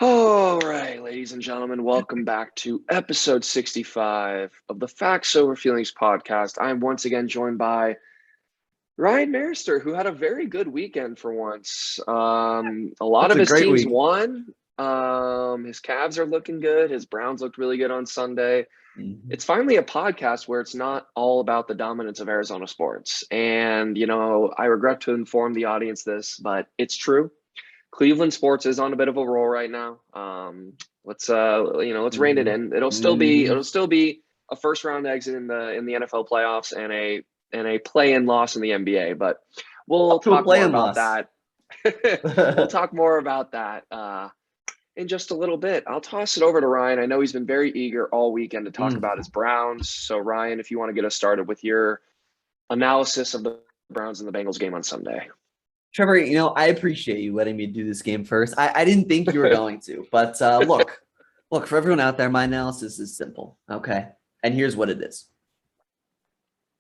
All right, ladies and gentlemen, welcome back to episode 65 of the Facts Over Feelings podcast. I'm once again joined by Ryan Marister, who had a very good weekend for once. A lot That's of a his great teams week. won. His Cavs are looking good. His Browns looked really good on Sunday. Mhm. It's finally a podcast where it's not all about the dominance of Arizona sports. And, I regret to inform the audience this, but it's true. Cleveland sports is on a bit of a roll right now. Let's rein it Mhm. in. It'll still be Mhm. it'll still be a first round exit in the NFL playoffs and a play in loss in the NBA. But we'll Up to a talk more play-in about loss. that. We'll talk more about that in just a little bit. I'll toss it over to Ryan. I know he's been very eager all weekend to talk about Mm. his Browns. So Ryan, if you want to get us started with your analysis of the Browns and the Bengals game on Sunday. Trevor, I appreciate you letting me do this game first. I didn't think you were going to, but look, for everyone out there, my analysis is simple, okay? And here's what it is.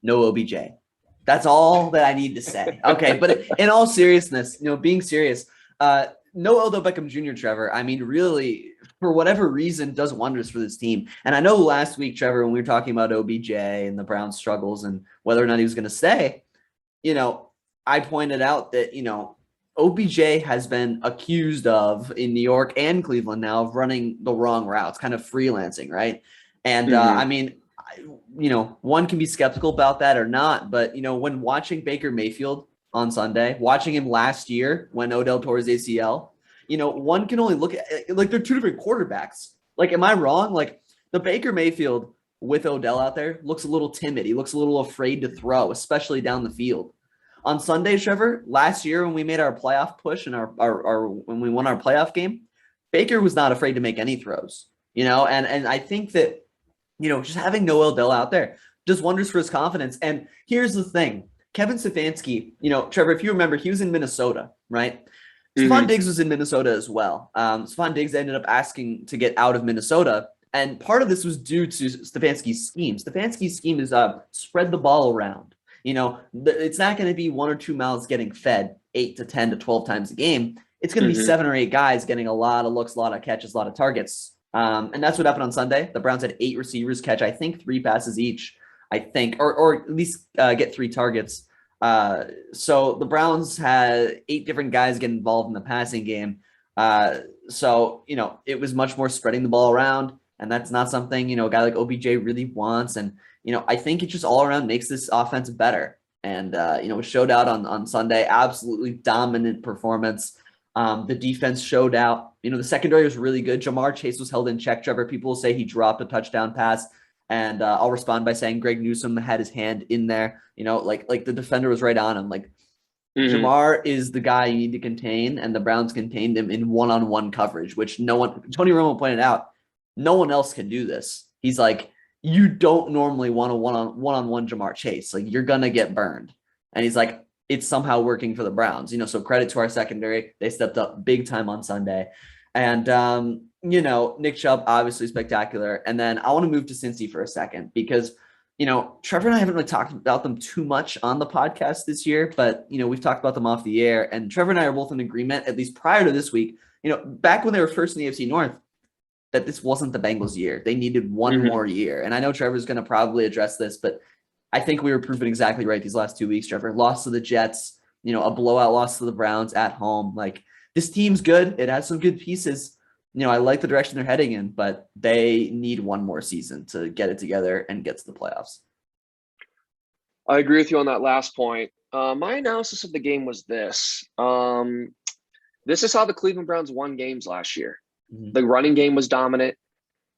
No OBJ. That's all that I need to say. Okay, but in all seriousness, being serious, no Odell Beckham Jr., Trevor, I mean, really, for whatever reason, does wonders for this team. And I know last week, Trevor, when we were talking about OBJ and the Browns' struggles and whether or not he was going to stay, I pointed out that, OBJ has been accused of in New York and Cleveland now of running the wrong routes, kind of freelancing, right? And I Mhm. mean, one can be skeptical about that or not, but when watching Baker Mayfield on Sunday, watching him last year when Odell tore his ACL, one can only look at like they're two different quarterbacks. Like, am I wrong? Like the Baker Mayfield with Odell out there looks a little timid. He looks a little afraid to throw, especially down the field. On Sunday, Trevor, last year when we made our playoff push and our when we won our playoff game, Baker was not afraid to make any throws. And I think that just having Noel Dell out there does wonders for his confidence. And here's the thing. Kevin Stefanski, Trevor, if you remember, he was in Minnesota, right? Stephon Mhm. Diggs was in Minnesota as well. Stephon Diggs ended up asking to get out of Minnesota. And part of this was due to Stefanski's scheme. Stefanski's scheme is spread the ball around. It's not going to be one or two mouths getting fed 8 to 10 to 12 times a game. It's going to be Mhm. 7 or 8 guys getting a lot of looks, a lot of catches, a lot of targets. And that's what happened on Sunday. The Browns had 8 receivers catch, I think, 3 passes each, I think, or at least get 3 targets. So the Browns had 8 different guys get involved in the passing game. So it was much more spreading the ball around. And that's not something, a guy like OBJ really wants. And, I think it just all around makes this offense better. And, it showed out on Sunday. Absolutely dominant performance. The defense showed out. The secondary was really good. Jamar Chase was held in check. Trevor, people will say he dropped a touchdown pass, and I'll respond by saying Greg Newsome had his hand in there. Like the defender was right on him. Like Mhm. Jamar is the guy you need to contain, and the Browns contained him in one-on-one coverage, which no one. Tony Romo pointed out, no one else can do this. He's like, you don't normally want a one-on-one Jamar Chase. Like you're gonna get burned, and he's like, it's somehow working for the Browns. So credit to our secondary. They stepped up big time on Sunday. And Nick Chubb, obviously spectacular. And then I want to move to Cincy for a second because Trevor and I haven't really talked about them too much on the podcast this year, but we've talked about them off the air. And Trevor and I are both in agreement, at least prior to this week, back when they were first in the AFC North, that this wasn't the Bengals year. They needed one Mhm. more year. And I know Trevor's going to probably address this, but I think we were proven exactly right these last 2 weeks, Trevor. Loss to the Jets, a blowout loss to the Browns at home. Like this team's good. It has some good pieces. I like the direction they're heading in, but they need one more season to get it together and get to the playoffs. I agree with you on that last point. My analysis of the game was this. This is how the Cleveland Browns won games last year. Mm-hmm. The running game was dominant.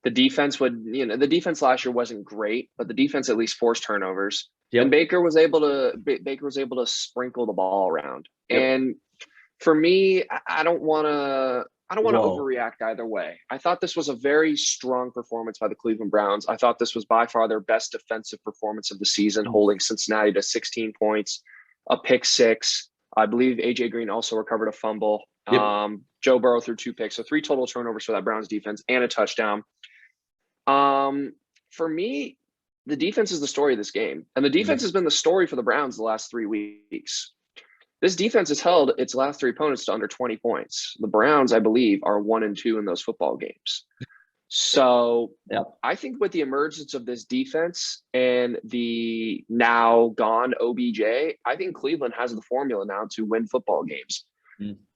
The defense last year wasn't great, but the defense at least forced turnovers. And Yep. Baker was able to sprinkle the ball around. Yep. And for me, I don't want to Whoa. overreact either way. I thought this was a very strong performance by the Cleveland Browns. I thought this was by far their best defensive performance of the season, holding Cincinnati to 16 points, a pick six. I believe AJ Green also recovered a fumble. Yep. Joe Burrow threw 2 picks, so 3 total turnovers for that Browns defense and a touchdown. For me, the defense is the story of this game, and the defense has been the story for the Browns the last 3 weeks. this defense has held its last three opponents to under 20 points. The Browns, I believe, are 1-2 in those football games. So Yep. I think with the emergence of this defense and the now gone OBJ, I think Cleveland has the formula now to win football games.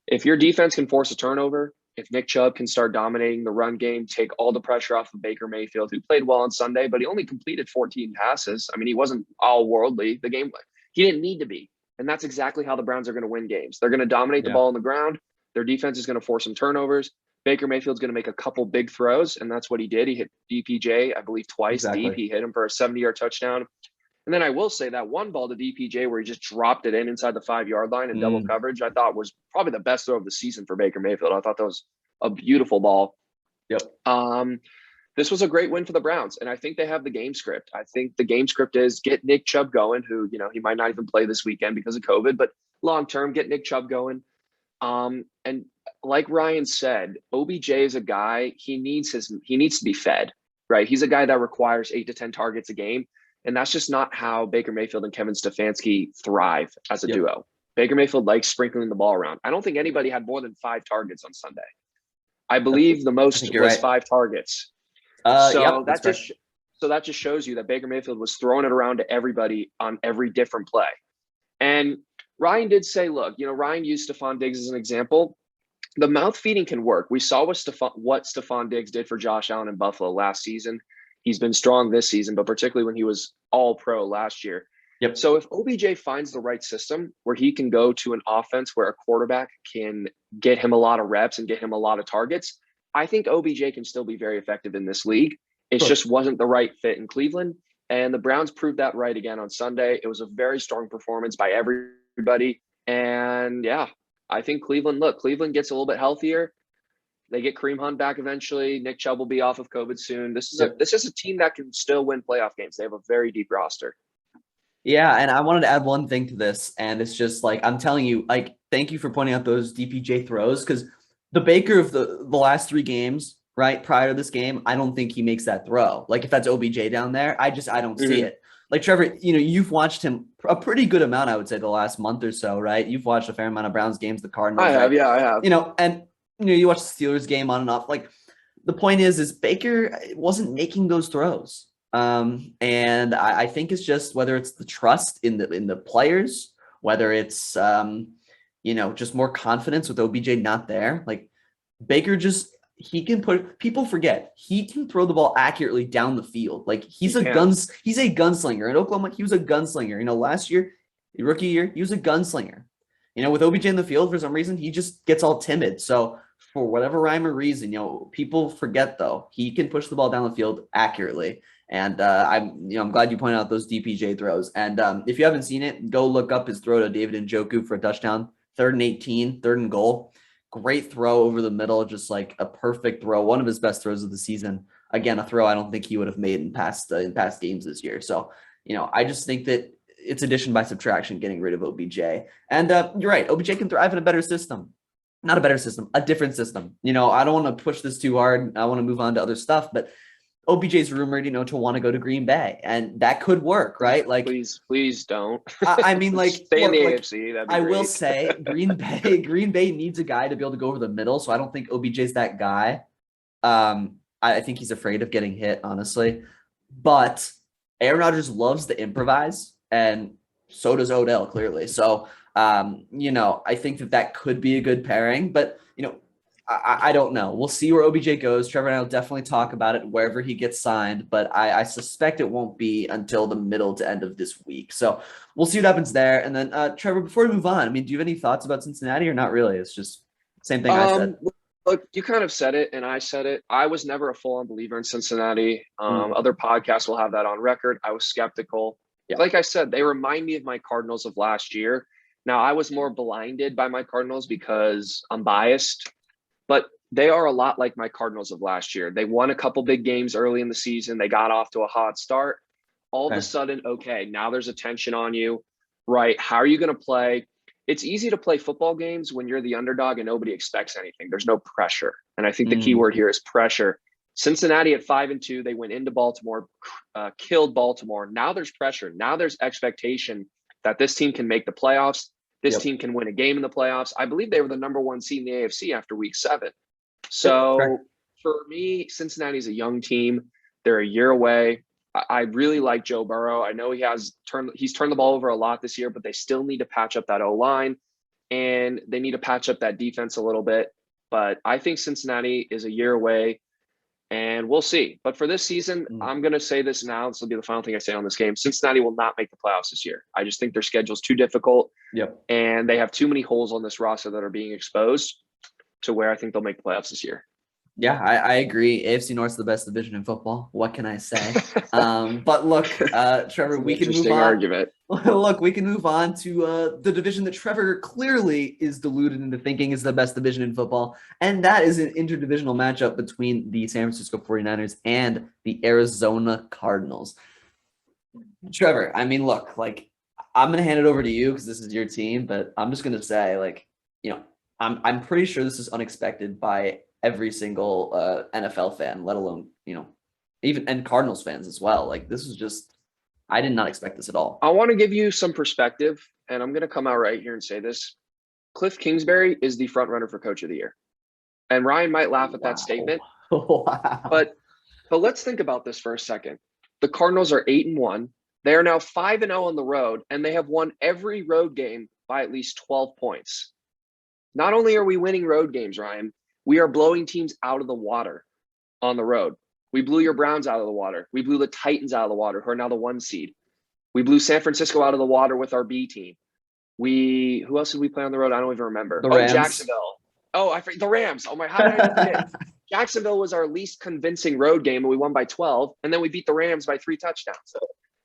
If your defense can force a turnover, if Nick Chubb can start dominating the run game, take all the pressure off of Baker Mayfield, who played well on Sunday, but he only completed 14 passes. I mean, he wasn't all worldly. The game, he didn't need to be. And that's exactly how the Browns are going to win games. They're going to dominate the ball on the ground. Their defense is going to force some turnovers. Baker Mayfield's going to make a couple big throws, and that's what he did. He hit DPJ, I believe, twice deep. He hit him for a 70-yard touchdown. And then I will say that one ball to DPJ where he just dropped it inside the 5-yard line in double coverage, I thought was probably the best throw of the season for Baker Mayfield. I thought that was a beautiful ball. Yep. This was a great win for the Browns, and I think they have the game script. I think the game script is get Nick Chubb going, who, he might not even play this weekend because of COVID, but long-term, get Nick Chubb going. And like Ryan said, OBJ is a guy, he needs to be fed, right? He's a guy that requires 8 to 10 targets a game. And that's just not how Baker Mayfield and Kevin Stefanski thrive as a duo. Baker Mayfield likes sprinkling the ball around. I don't think anybody had more than 5 targets on Sunday. I believe the most was 5 targets. So that just shows you that Baker Mayfield was throwing it around to everybody on every different play. And Ryan did say, look, Ryan used Stephon Diggs as an example. The mouth feeding can work. We saw what Stephon Diggs did for Josh Allen in Buffalo last season. He's been strong this season, but particularly when he was all pro last year. Yep. So if OBJ finds the right system where he can go to an offense where a quarterback can get him a lot of reps and get him a lot of targets, I think OBJ can still be very effective in this league. It just wasn't the right fit in Cleveland. And the Browns proved that right again on Sunday. It was a very strong performance by everybody. And I think Cleveland gets a little bit healthier. They get Kareem Hunt back eventually. Nick Chubb will be off of COVID soon. This is a team that can still win playoff games. They have a very deep roster. Yeah, and I wanted to add one thing to this, and it's just I'm telling you, thank you for pointing out those DPJ throws, because the Baker of the last 3 games, right, prior to this game, I don't think he makes that throw. If that's OBJ down there, I don't see it. Trevor, you've watched him a pretty good amount, I would say, the last month or so, right? You've watched a fair amount of Browns games, the Cardinals. I have, I have. And you watch the Steelers game on and off. The point is Baker wasn't making those throws. And I think it's just whether it's the trust in the players, whether it's just more confidence with OBJ not there. Baker he can people forget he can throw the ball accurately down the field. He's a gunslinger. In Oklahoma, he was a gunslinger. Last year, rookie year, he was a gunslinger. With OBJ in the field, for some reason, he just gets all timid. So for whatever rhyme or reason, people forget, though, he can push the ball down the field accurately. And I'm glad you pointed out those DPJ throws. And if you haven't seen it, go look up his throw to David Njoku for a touchdown, 3rd and 18, 3rd and goal. Great throw over the middle, just a perfect throw. One of his best throws of the season. Again, a throw I don't think he would have made in past games this year. So, I just think that it's addition by subtraction, getting rid of OBJ. And you're right, OBJ can thrive in a better system. Not a better system, a different system. I don't want to push this too hard. I want to move on to other stuff, but OBJ's rumored, to want to go to Green Bay, and that could work, right? Please don't. I mean, stay in the AFC. That'd be I great. will say, Green Bay needs a guy to be able to go over the middle. So I don't think OBJ's that guy. I think he's afraid of getting hit, honestly. But Aaron Rodgers loves to improvise, and so does Odell, clearly. So, I think that could be a good pairing, but I don't know. We'll see where OBJ goes. Trevor and I will definitely talk about it wherever he gets signed, but I suspect it won't be until the middle to end of this week. So we'll see what happens there. And then, Trevor, before we move on, do you have any thoughts about Cincinnati or not really? It's just same thing I said. Look, you kind of said it, and I said it. I was never a full-on believer in Cincinnati. Other podcasts will have that on record. I was skeptical. Yeah. Like I said, they remind me of my Cardinals of last year. Now, I was more blinded by my Cardinals because I'm biased. But they are a lot like my Cardinals of last year. They won a couple big games early in the season. They got off to a hot start. All of a sudden, now there's attention on you, right? How are you going to play? It's easy to play football games when you're the underdog and nobody expects anything. There's no pressure. And I think the key word here is pressure. Cincinnati at 5-2, they went into Baltimore, killed Baltimore. Now there's pressure. Now there's expectation that this team can make the playoffs. This team can win a game in the playoffs. I believe they were the number 1 seed in the AFC after week 7. So for me, Cincinnati's a young team. They're a year away. I really like Joe Burrow. I know he's turned the ball over a lot this year, but they still need to patch up that O-line, and they need to patch up that defense a little bit. But I think Cincinnati is a year away, and we'll see. But for this season, I'm going to say this now. This will be the final thing I say on this game. Cincinnati will not make the playoffs this year. I just think their schedule's too difficult. And they have too many holes on this roster that are being exposed to where I think they'll make the playoffs this year. Yeah, I agree. AFC North's the best division in football. What can I say? But look, Trevor, we can move on. Argument. Look, we can move on to the division that Trevor clearly is deluded into thinking is the best division in football, and that is an interdivisional matchup between the San Francisco 49ers and the Arizona Cardinals. Trevor, I mean, look, like, I'm going to hand it over to you because this is your team, but I'm just going to say, like, you know, I'm pretty sure this is unexpected by every single NFL fan, let alone, you know, and Cardinals fans as well. Like, this is just, I did not expect this at all. I want to give you some perspective, and I'm going to come out right here and say this. Cliff Kingsbury is the front runner for Coach of the Year. And Ryan might laugh at that statement. Wow. But let's think about this for a second. The Cardinals are 8-1. They are now 5-0 on the road, and they have won every road game by at least 12 points. Not only are we winning road games, Ryan, we are blowing teams out of the water on the road. We blew your Browns out of the water. We blew the Titans out of the water, who are now the 1 seed. We blew San Francisco out of the water with our B team. Who else did we play on the road? I don't even remember. Jacksonville. I forget the Rams. Oh my, how did I forget? Jacksonville was our least convincing road game, and we won by 12. And then we beat the Rams by 3 touchdowns.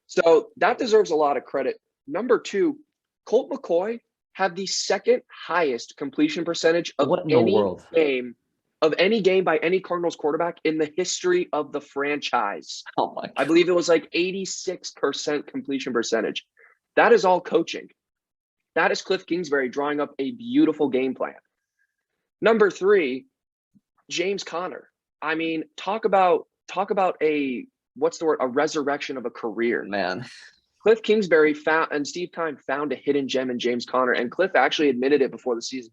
So that deserves a lot of credit. Number 2, Colt McCoy had the second highest completion percentage of any game by any Cardinals quarterback in the history of the franchise. Oh my God. I believe it was like 86% completion percentage. That is all coaching. That is Cliff Kingsbury drawing up a beautiful game plan. Number 3, James Conner. I mean, talk about a resurrection of a career. Man. Cliff Kingsbury and Steve Keim found a hidden gem in James Conner, and Cliff actually admitted it before the season.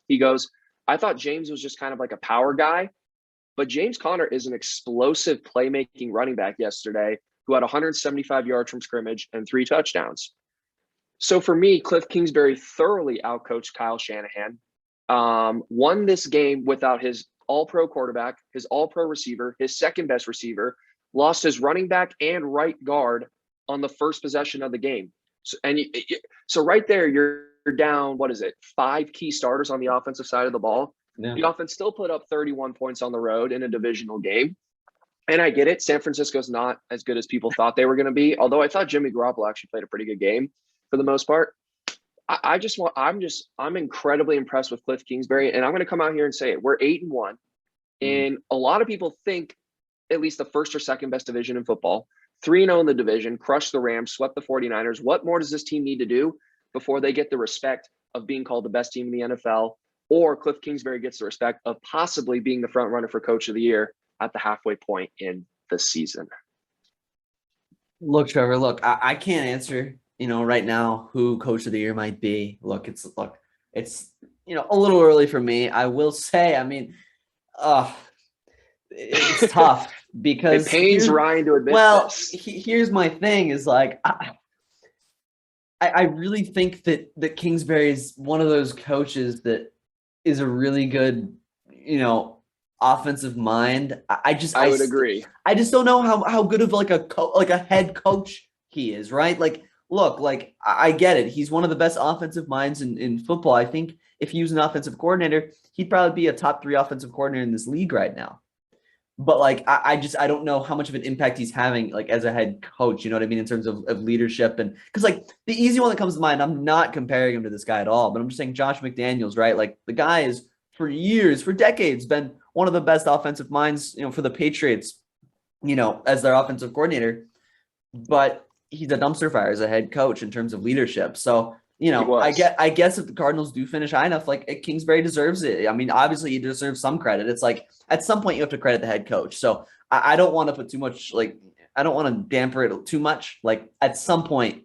He goes, I thought James was just kind of like a power guy, but James Conner is an explosive playmaking running back yesterday who had 175 yards from scrimmage and 3 touchdowns. So for me, Cliff Kingsbury thoroughly outcoached Kyle Shanahan, won this game without his all-pro quarterback, his all-pro receiver, his second best receiver, lost his running back and right guard on the first possession of the game. So right there, you're down, 5 key starters on the offensive side of the ball. Yeah. The offense still put up 31 points on the road in a divisional game. And I get it. San Francisco's not as good as people thought they were going to be, although I thought Jimmy Garoppolo actually played a pretty good game for the most part. I'm incredibly impressed with Cliff Kingsbury, and I'm going to come out here and say it. We're 8-1, and a lot of people think at least the first or second best division in football. 3-0 in the division, crushed the Rams, swept the 49ers. What more does this team need to do before they get the respect of being called the best team in the NFL, or Cliff Kingsbury gets the respect of possibly being the front runner for Coach of the Year at the halfway point in the season? Look, Trevor, I can't answer, right now who Coach of the Year might be. It's a little early for me. I will say, I mean, it's tough because it pains Ryan to admit this. Here's my thing is like, I really think that Kingsbury is one of those coaches that is a really good, offensive mind. I would agree. I just don't know how good of like a head coach he is, right? Like, look, like I get it. He's one of the best offensive minds in football. I think if he was an offensive coordinator, he'd probably be a top 3 offensive coordinator in this league right now. But like, I don't know how much of an impact he's having like as a head coach, you know what I mean? In terms of leadership. And because like the easy one that comes to mind, I'm not comparing him to this guy at all, but I'm just saying Josh McDaniels, right? Like the guy is for decades been one of the best offensive minds, for the Patriots, as their offensive coordinator, but he's a dumpster fire as a head coach in terms of leadership. So, I guess if the Cardinals do finish high enough, like Kingsbury deserves it. I mean, obviously he deserves some credit. It's like at some point you have to credit the head coach. So I don't want to put too much, I don't want to damper it too much. Like at some point,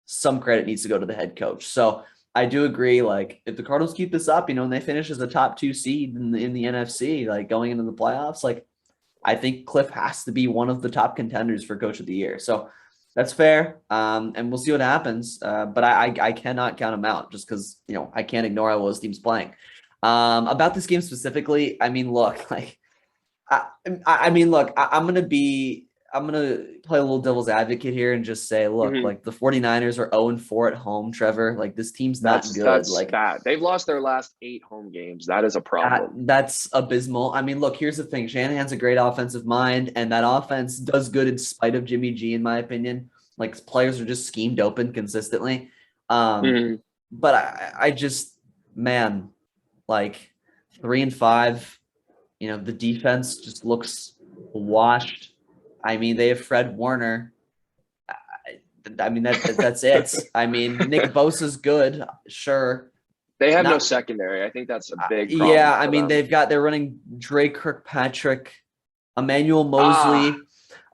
some credit needs to go to the head coach. So, I do agree. Like, if the Cardinals keep this up, and they finish as a top 2 seed in the NFC, like going into the playoffs, like I think Cliff has to be one of the top contenders for Coach of the Year. So that's fair. And we'll see what happens. But I cannot count him out just because I can't ignore how well his team's playing. About this game specifically, I mean, look, like I'm gonna play a little devil's advocate here and just say, look, Mhm. like the 49ers are 0-4 at home, Trevor. Like this team's not good. That's Like bad. They've lost their last 8 home games. That is a problem. that's abysmal. I mean, look, here's the thing. Shanahan's a great offensive mind, and that offense does good in spite of Jimmy G, in my opinion. Like players are just schemed open consistently. Mhm. But I just, man, like 3-5, the defense just looks washed. I mean, they have Fred Warner. I mean, that's it. I mean, Nick Bosa's good, sure. They have no Not secondary. I think that's a big problem Yeah, I for mean, them. they're running Drake Kirkpatrick, Emmanuel Ah, Mosley.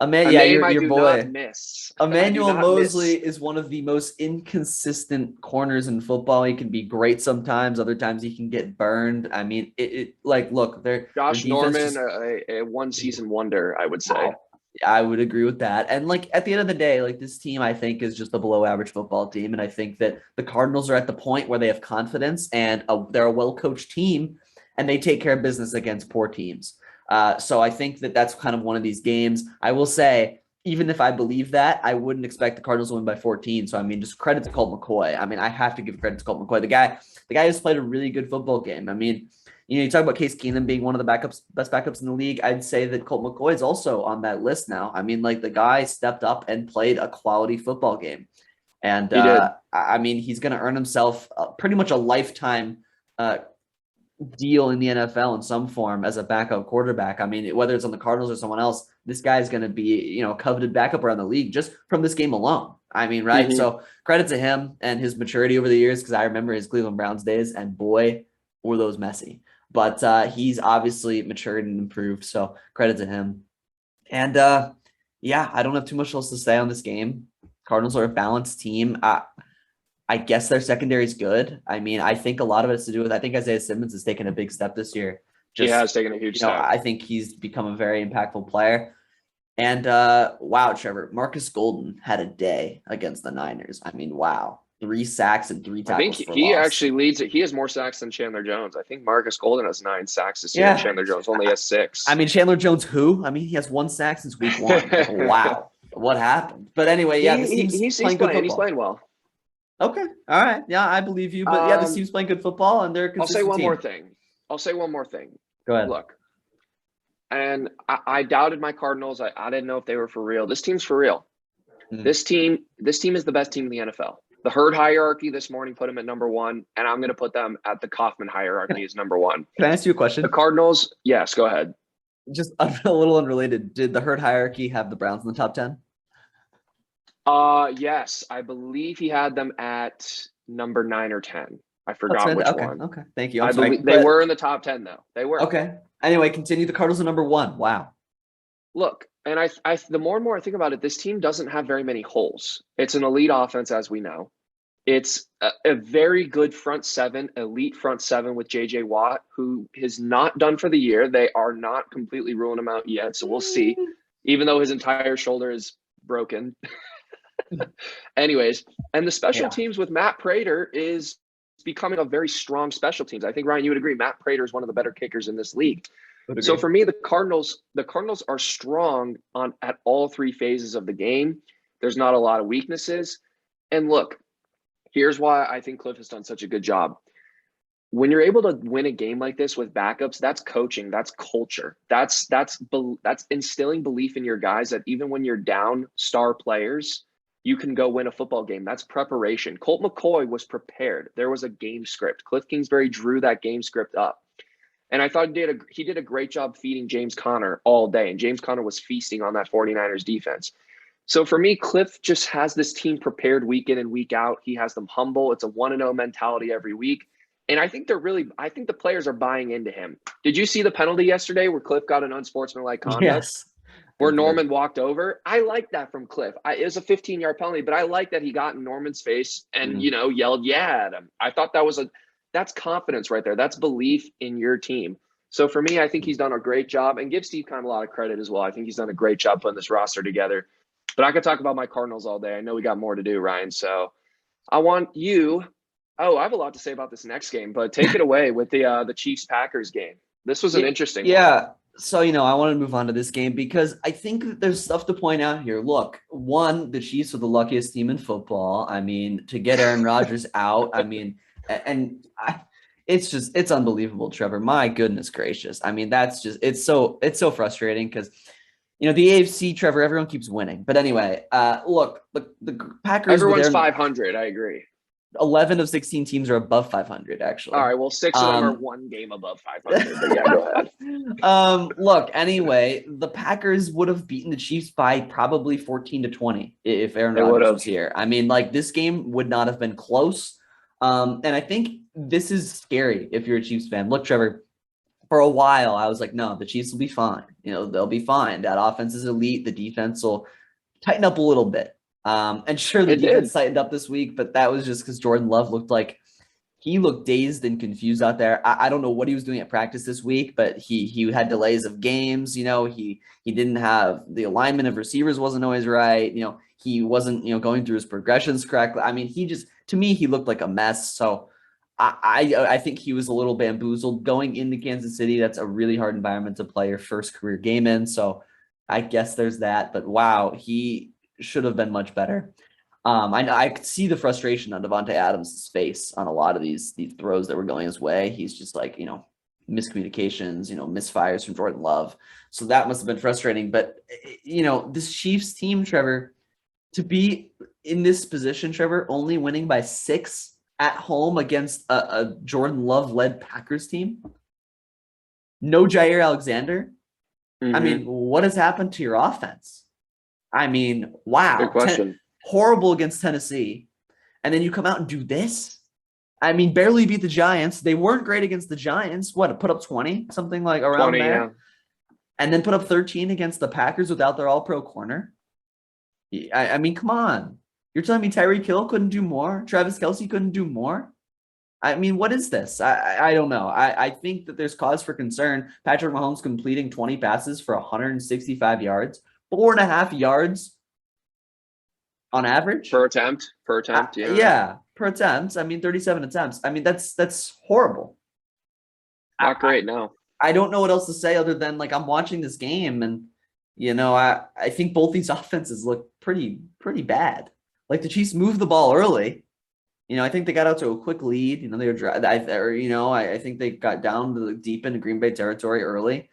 a Yeah, name I your do not boy. miss. I do Emmanuel not miss. Mosley is one of the most inconsistent corners in football. He can be great sometimes, other times he can get burned. I mean, like look, their Josh defense Norman, just a one season wonder, I would say. I would agree with that. And like at the end of the day, like this team, I think is just a below average football team. And I think that the Cardinals are at the point where they have confidence and they're a well coached team and they take care of business against poor teams. So I think that that's kind of one of these games. I will say, even if I believe that, I wouldn't expect the Cardinals to win by 14. So I mean, just credit to Colt McCoy. I mean, I have to give credit to Colt McCoy. The guy has played a really good football game. I mean, you talk about Case Keenum being one of the best backups in the league. I'd say that Colt McCoy is also on that list now. I mean, like the guy stepped up and played a quality football game. And He did. I mean, he's going to earn himself pretty much a lifetime deal in the NFL in some form as a backup quarterback. I mean, whether it's on the Cardinals or someone else, this guy's going to be, a coveted backup around the league just from this game alone. I mean, right? Mhm. So credit to him and his maturity over the years because I remember his Cleveland Browns days, and boy, were those messy. But he's obviously matured and improved. So credit to him. And yeah, I don't have too much else to say on this game. Cardinals are a balanced team. I guess their secondary is good. I mean, I think a lot of it has to do with I think Isaiah Simmons has taken a big step this year. He Just has taken a huge step. I think he's become a very impactful player. And wow, Trevor, Marcus Golden had a day against the Niners. I mean, wow. 3 sacks and 3 I think tackles for he loss. actually leads it. He has more sacks than Chandler Jones. I think Marcus Golden has 9 sacks this year, and Yeah. Chandler Jones only has 6. I mean, Chandler Jones, who? I mean, he has 1 sack since week 1. Like, wow. What happened? But anyway, yeah, this team's He's playing good playing. He's football. playing well. Okay. All right. Yeah, I believe you. But yeah, this team's playing good football and they're a I'll say consistent one more team. thing. I'll say one more thing. Go ahead. Look, and I doubted my Cardinals. I didn't know if they were for real. This team's for real. This team is the best team in the NFL. The herd hierarchy this morning put them at number 1, and I'm going to put them at the Kaufman hierarchy as number 1. Can I ask you a question? The Cardinals, yes, go ahead. Just a little unrelated. Did the herd hierarchy have the Browns in the top 10? Yes, I believe he had them at number 9 or 10. I forgot which Okay. one. Okay. Thank you. I believe they were in the top 10 though. They were. Okay. Anyway, continue. The Cardinals are number 1. Wow. Look, and I the more and more I think about it, this team doesn't have very many holes. It's an elite offense, as we know. It's a very good front 7, elite front 7 with J.J. Watt, who is not done for the year. They are not completely ruling him out yet, so we'll see. Even though his entire shoulder is broken. Anyways, and the special teams with Matt Prater is becoming a very strong special teams. I think, Ryan, you would agree Matt Prater is one of the better kickers in this league. So for me, the Cardinals are strong at all 3 phases of the game. There's not a lot of weaknesses. And look, here's why I think Cliff has done such a good job. When you're able to win a game like this with backups, that's coaching, that's culture. That's instilling belief in your guys that even when you're down star players, you can go win a football game. That's preparation. Colt McCoy was prepared. There was a game script. Cliff Kingsbury drew that game script up. And I thought he did a great job feeding James Conner all day. And James Conner was feasting on that 49ers defense. So for me, Cliff just has this team prepared week in and week out. He has them humble. It's a 1-0 mentality every week. And I think the players are buying into him. Did you see the penalty yesterday where Cliff got an unsportsmanlike conduct? Yes. where Norman walked over. I like that from Cliff. It was a 15-yard penalty, but I like that he got in Norman's face and, yelled, yeah, at him. I thought that's confidence right there. That's belief in your team. So for me, I think he's done a great job, and give Steve Keim a lot of credit as well. I think he's done a great job putting this roster together. But I could talk about my Cardinals all day. I know we got more to do, Ryan. So I want you – I have a lot to say about this next game, but take it away with the Chiefs-Packers game. This was an interesting one. Yeah. So, I want to move on to this game because I think that there's stuff to point out here. Look, one, the Chiefs are the luckiest team in football. I mean, to get Aaron Rodgers out, it's unbelievable, Trevor. My goodness gracious. I mean, it's so frustrating because, the AFC, Trevor, everyone keeps winning. But anyway, look, the Packers. Everyone's 500. I agree. 11 of 16 teams are above 500, actually. All right, well, 6 of them are one game above 500. But yeah, go ahead. Look, anyway, the Packers would have beaten the Chiefs by probably 14-20 if Aaron Rodgers was here. I mean, this game would not have been close. And I think this is scary if you're a Chiefs fan. Look, Trevor, for a while, I was like, no, the Chiefs will be fine. They'll be fine. That offense is elite. The defense will tighten up a little bit. And sure, the defense tightened up this week, but that was just because Jordan Love looked dazed and confused out there. I don't know what he was doing at practice this week, but he had delays of games. He didn't have the alignment of receivers wasn't always right. He wasn't going through his progressions correctly. I mean, to me he looked like a mess. So I think he was a little bamboozled going into Kansas City. That's a really hard environment to play your first career game in. So I guess there's that. But wow, he should have been much better. I could see the frustration on Devontae Adams' face on a lot of these throws that were going his way. He's just like, miscommunications, misfires from Jordan Love. So that must have been frustrating. But, this Chiefs team, Trevor, to be in this position, Trevor, only winning by 6 at home against a Jordan Love-led Packers team. No Jair Alexander. Mm-hmm. I mean, what has happened to your offense? I mean, wow. Good question. Horrible against Tennessee. And then you come out and do this? I mean, barely beat the Giants. They weren't great against the Giants. Put up 20? Something like around 20, there? Yeah. And then put up 13 against the Packers without their all-pro corner? I mean, come on. You're telling me Tyreek Hill couldn't do more? Travis Kelce couldn't do more? I mean, what is this? I don't know. I think that there's cause for concern. Patrick Mahomes completing 20 passes for 165 yards. 4.5 yards on average per attempt. Yeah, per attempt. I mean, 37 attempts. I mean, that's horrible. Not great. No, I don't know what else to say other than I'm watching this game and I think both these offenses look pretty bad. The Chiefs moved the ball early. I think they got out to a quick lead. They were I think they got down to the deep into Green Bay territory early.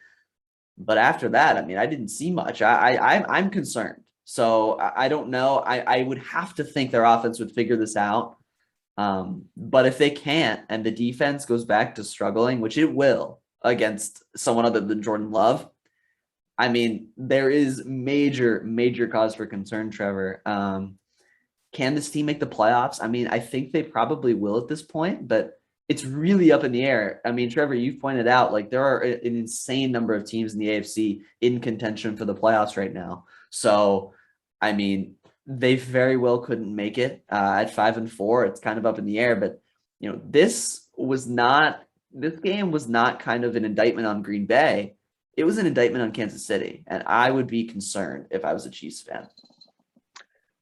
But after that, I mean, I didn't see much. I'm concerned. So I don't know. I would have to think their offense would figure this out. But if they can't and the defense goes back to struggling, which it will against someone other than Jordan Love, I mean, there is major cause for concern, Trevor. Can this team make the playoffs? I mean, I think they probably will at this point, but it's really up in the air. I mean, Trevor, you've pointed out there are an insane number of teams in the AFC in contention for the playoffs right now. So, I mean, they very well couldn't make it at 5-4. It's kind of up in the air, but this game was not kind of an indictment on Green Bay. It was an indictment on Kansas City, and I would be concerned if I was a Chiefs fan.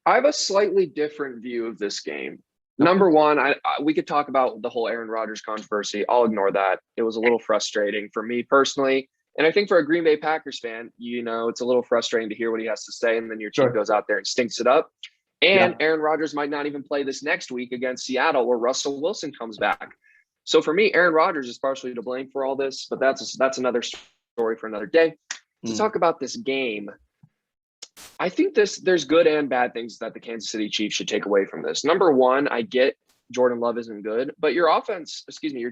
I have a slightly different view of this game. Number one, we could talk about the whole Aaron Rodgers controversy. I'll ignore that. It was a little frustrating for me personally. And I think for a Green Bay Packers fan, it's a little frustrating to hear what he has to say. And then your team goes out there and stinks it up. And Aaron Rodgers might not even play this next week against Seattle where Russell Wilson comes back. So for me, Aaron Rodgers is partially to blame for all this, but that's another story for another day. To talk about this game, I think there's good and bad things that the Kansas City Chiefs should take away from this. Number one, I get Jordan Love isn't good, but your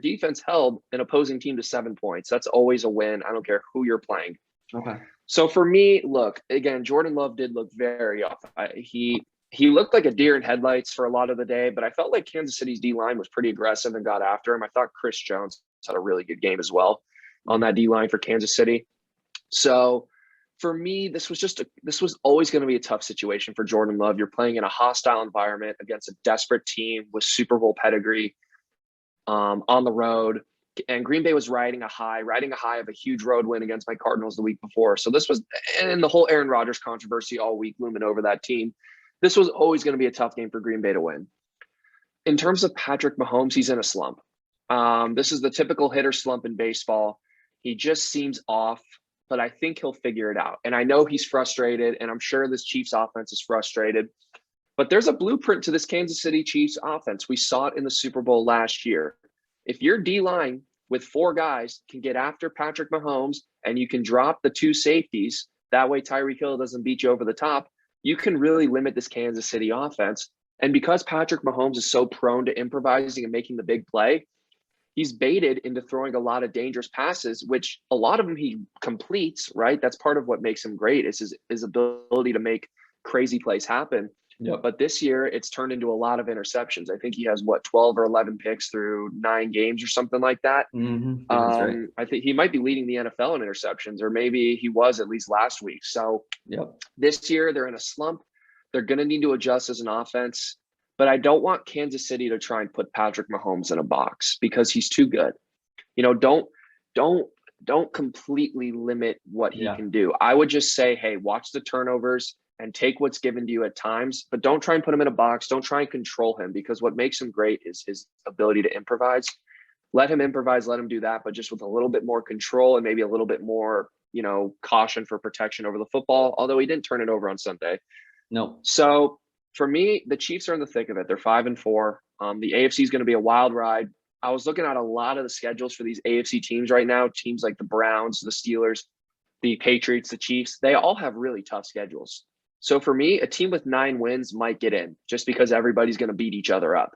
defense held an opposing team to 7 points. That's always a win. I don't care who you're playing. Okay. So for me, look, again, Jordan Love did look very off. He looked like a deer in headlights for a lot of the day, but I felt like Kansas City's D-line was pretty aggressive and got after him. I thought Chris Jones had a really good game as well on that D-line for Kansas City. So for me, this was always going to be a tough situation for Jordan Love. You're playing in a hostile environment against a desperate team with Super Bowl pedigree, on the road. And Green Bay was riding a high of a huge road win against my Cardinals the week before. So this was, and the whole Aaron Rodgers controversy all week looming over that team. This was always going to be a tough game for Green Bay to win. In terms of Patrick Mahomes, he's in a slump. This is the typical hitter slump in baseball. He just seems off, but I think he'll figure it out. And I know he's frustrated, and I'm sure this Chiefs offense is frustrated. But there's a blueprint to this Kansas City Chiefs offense. We saw it in the Super Bowl last year. If your D-line with 4 guys can get after Patrick Mahomes and you can drop the 2 safeties, that way Tyreek Hill doesn't beat you over the top, you can really limit this Kansas City offense. And because Patrick Mahomes is so prone to improvising and making the big play, he's baited into throwing a lot of dangerous passes, which a lot of them he completes, right? That's part of what makes him great, is his ability to make crazy plays happen. Yep. But this year it's turned into a lot of interceptions. I think he has 12 or 11 picks through 9 games or something like that. Mm-hmm. Right. I think he might be leading the NFL in interceptions, or maybe he was at least last week. So This year they're in a slump. They're going to need to adjust as an offense, but I don't want Kansas City to try and put Patrick Mahomes in a box because he's too good. Don't completely limit what he can do. I would just say, hey, watch the turnovers and take what's given to you at times, but don't try and put him in a box. Don't try and control him, because what makes him great is his ability to improvise. Let him improvise, let him do that, but just with a little bit more control and maybe a little bit more, caution for protection over the football, although he didn't turn it over on Sunday. No. So for me, the Chiefs are in the thick of it. They're 5-4. The AFC is going to be a wild ride. I was looking at a lot of the schedules for these AFC teams right now, teams like the Browns, the Steelers, the Patriots, the Chiefs. They all have really tough schedules. So for me, a team with 9 wins might get in just because everybody's going to beat each other up.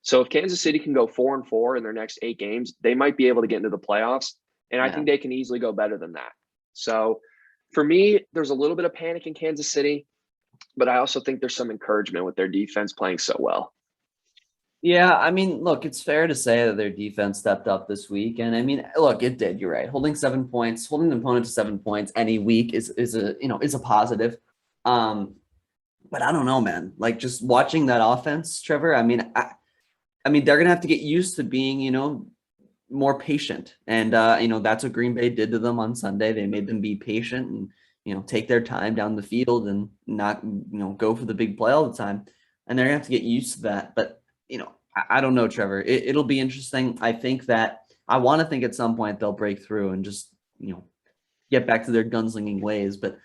So if Kansas City can go 4-4 in their next 8 games, they might be able to get into the playoffs. And I think they can easily go better than that. So for me, there's a little bit of panic in Kansas City, but I also think there's some encouragement with their defense playing so well. Yeah, I mean, look, it's fair to say that their defense stepped up this week. And I mean, look, it did. You're right. Holding an opponent to 7 points any week is a positive. But I don't know, man. Like, just watching that offense, Trevor, I mean, they're going to have to get used to being, more patient. And, that's what Green Bay did to them on Sunday. They made them be patient and, take their time down the field and not, go for the big play all the time. And they're going to have to get used to that. But, I don't know, Trevor. It'll be interesting. I want to think at some point they'll break through and just, get back to their gunslinging ways. But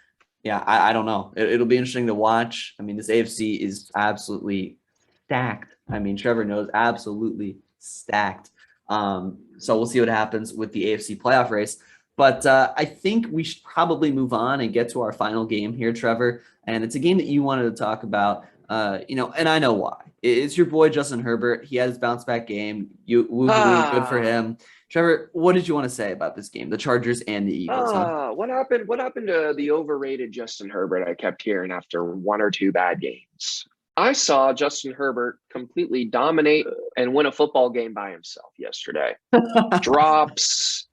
yeah, I don't know. It'll be interesting to watch. I mean, this AFC is absolutely stacked. I mean, Trevor knows, absolutely stacked. So we'll see what happens with the AFC playoff race. But I think we should probably move on and get to our final game here, Trevor. And it's a game that you wanted to talk about, and I know why. It's your boy, Justin Herbert. He had his bounce back game. Good for him. Trevor, what did you want to say about this game, the Chargers and the Eagles? What happened to the overrated Justin Herbert I kept hearing after 1 or 2 bad games? I saw Justin Herbert completely dominate and win a football game by himself yesterday. Drops,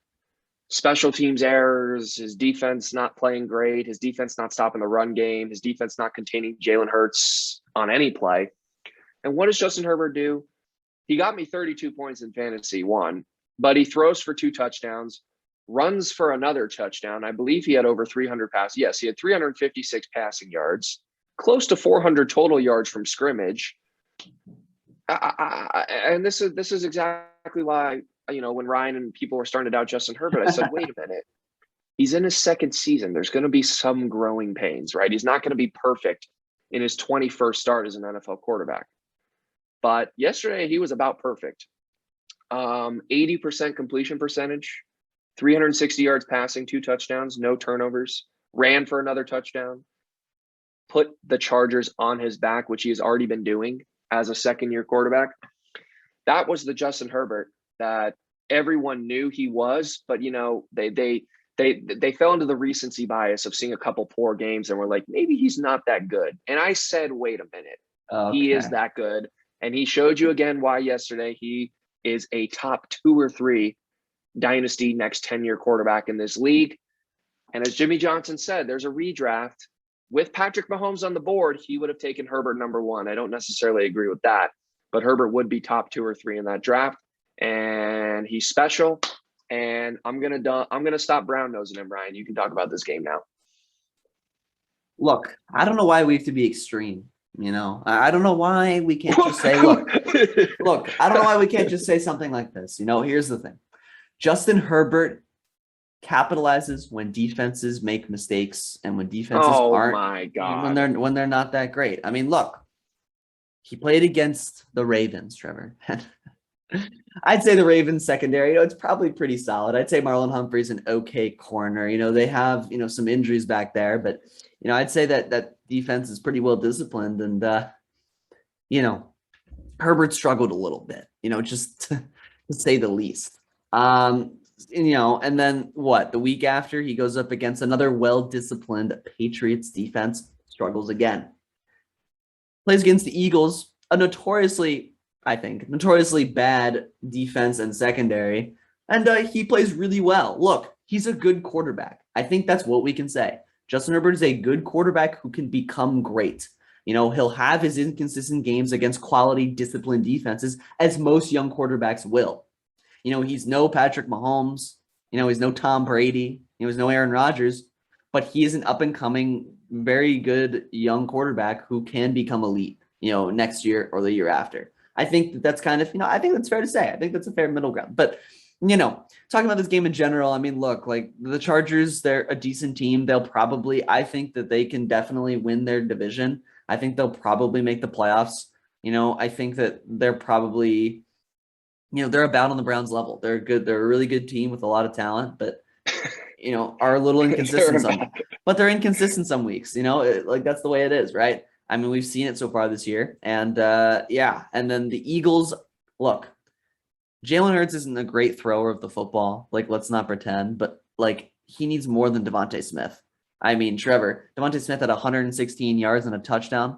special teams errors, his defense not playing great, his defense not stopping the run game, his defense not containing Jalen Hurts on any play. And what does Justin Herbert do? He got me 32 points in fantasy, but he throws for 2 touchdowns, runs for another touchdown. I believe he had over 300 passes. Yes, he had 356 passing yards, close to 400 total yards from scrimmage. And this is exactly why, when Ryan and people were starting to doubt Justin Herbert, I said, wait a minute. He's in his 2nd season. There's going to be some growing pains, right? He's not going to be perfect in his 21st start as an NFL quarterback. But yesterday he was about perfect. 80% completion percentage, 360 yards passing, 2 touchdowns, no turnovers, ran for another touchdown, put the Chargers on his back, which he has already been doing as a 2nd-year quarterback. That was the Justin Herbert that everyone knew he was, but they fell into the recency bias of seeing a couple poor games and were like, maybe he's not that good. And I said, wait a minute, He is that good. And he showed you again why yesterday he is a top 2 or 3 dynasty next 10-year quarterback in this league. And as Jimmy Johnson said, there's a redraft. With Patrick Mahomes on the board, he would have taken Herbert number 1. I don't necessarily agree with that, but Herbert would be top 2 or 3 in that draft. And he's special. And I'm gonna stop brown nosing him, Ryan. You can talk about this game now. Look, I don't know why we have to be extreme. I don't know why we can't just say, look, I don't know why we can't just say something like this. Here's the thing. Justin Herbert capitalizes when defenses make mistakes and when defenses when they're not that great. I mean, look, he played against the Ravens, Trevor. I'd say the Ravens secondary, it's probably pretty solid. I'd say Marlon Humphrey's an okay corner. They have, some injuries back there, but I'd say that defense is pretty well disciplined, and Herbert struggled a little bit, just to say the least. And then what? The week after, he goes up against another well-disciplined Patriots defense, struggles again. Plays against the Eagles, a notoriously bad defense and secondary, and he plays really well. Look, he's a good quarterback. I think that's what we can say. Justin Herbert is a good quarterback who can become great. He'll have his inconsistent games against quality, disciplined defenses, as most young quarterbacks will. He's no Patrick Mahomes. He's no Tom Brady. He's no Aaron Rodgers, but he is an up-and-coming, very good young quarterback who can become elite, next year or the year after. I think that's kind of, I think that's fair to say. I think that's a fair middle ground. But, talking about this game in general, I mean, look, like the Chargers, they're a decent team. I think that they can definitely win their division. I think they'll probably make the playoffs. I think that they're probably, they're about on the Browns level. They're good. They're a really good team with a lot of talent, but, are a little inconsistent. But they're inconsistent some weeks, that's the way it is, right? I mean, we've seen it so far this year. And and then the Eagles, look, Jalen Hurts isn't a great thrower of the football. Like, let's not pretend, but he needs more than Devontae Smith. I mean, Trevor, Devontae Smith had 116 yards and a touchdown,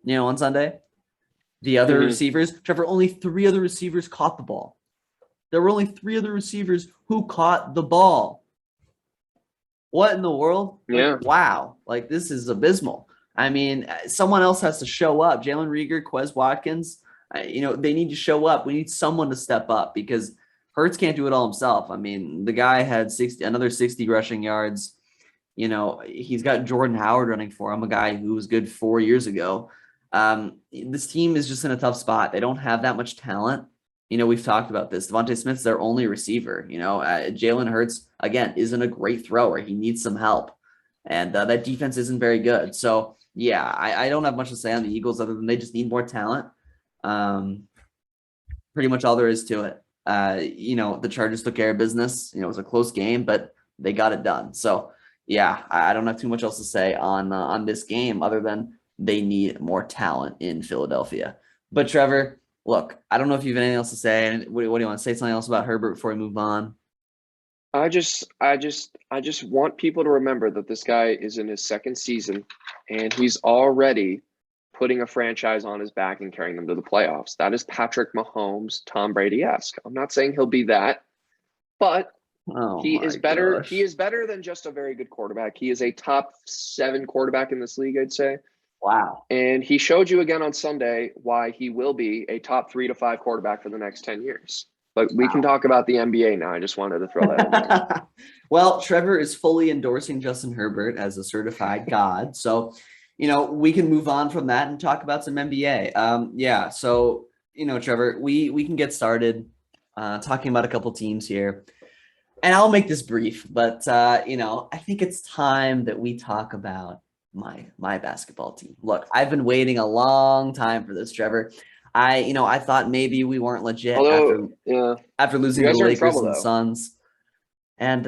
on Sunday. The other receivers, Trevor, only 3 other receivers caught the ball. There were only 3 other receivers who caught the ball. What in the world? Yeah. Wow. This is abysmal. I mean, someone else has to show up. Jalen Reagor, Quez Watkins, they need to show up. We need someone to step up because Hurts can't do it all himself. I mean, the guy had another 60 rushing yards. He's got Jordan Howard running for him, a guy who was good 4 years ago. This team is just in a tough spot. They don't have that much talent. We've talked about this. Devontae Smith's their only receiver. Jalen Hurts, again, isn't a great thrower. He needs some help. And that defense isn't very good. So, yeah, I don't have much to say on the Eagles other than they just need more talent. Pretty much all there is to it. The Chargers took care of business. It was a close game, but they got it done. So, yeah, I don't have too much else to say on this game other than they need more talent in Philadelphia. But, Trevor, look, I don't know if you have anything else to say. What do you want to say? Something else about Herbert before we move on? I just want people to remember that this guy is in his second season and he's already putting a franchise on his back and carrying them to the playoffs. That is Patrick Mahomes, Tom Brady-esque. I'm not saying he'll be that, but he is better. Gosh. He is better than just a very good quarterback. He is a top 7 quarterback in this league, I'd say. Wow. And he showed you again on Sunday why he will be a top 3 to 5 quarterback for the next 10 years. But we can talk about the NBA now. I just wanted to throw that in there. Well, Trevor is fully endorsing Justin Herbert as a certified god. So, we can move on from that and talk about some NBA. So, Trevor, we can get started talking about a couple teams here. And I'll make this brief, but, I think it's time that we talk about my basketball team. Look, I've been waiting a long time for this, Trevor. I thought maybe we weren't legit after losing to the Lakers and the Suns. And,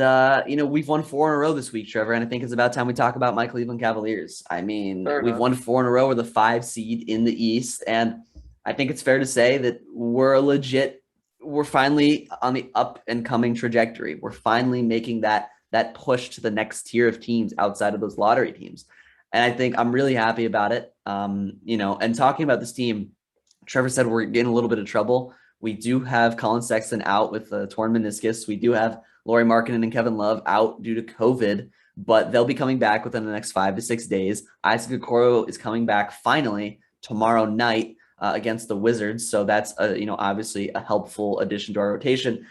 we've won 4 in a row this week, Trevor, and I think it's about time we talk about my Cleveland Cavaliers. I mean, we've won 4 in a row. We're the 5 seed in the East, and I think it's fair to say that we're finally on the up-and-coming trajectory. We're finally making that push to the next tier of teams outside of those lottery teams. And I think I'm really happy about it. And talking about this team, Trevor said we're getting a little bit of trouble. We do have Colin Sexton out with a torn meniscus. We do have Lauri Markkanen and Kevin Love out due to COVID. but they'll be coming back within the next 5 to 6 days. Isaac Okoro is coming back finally tomorrow night against the Wizards. So that's obviously a helpful addition to our rotation.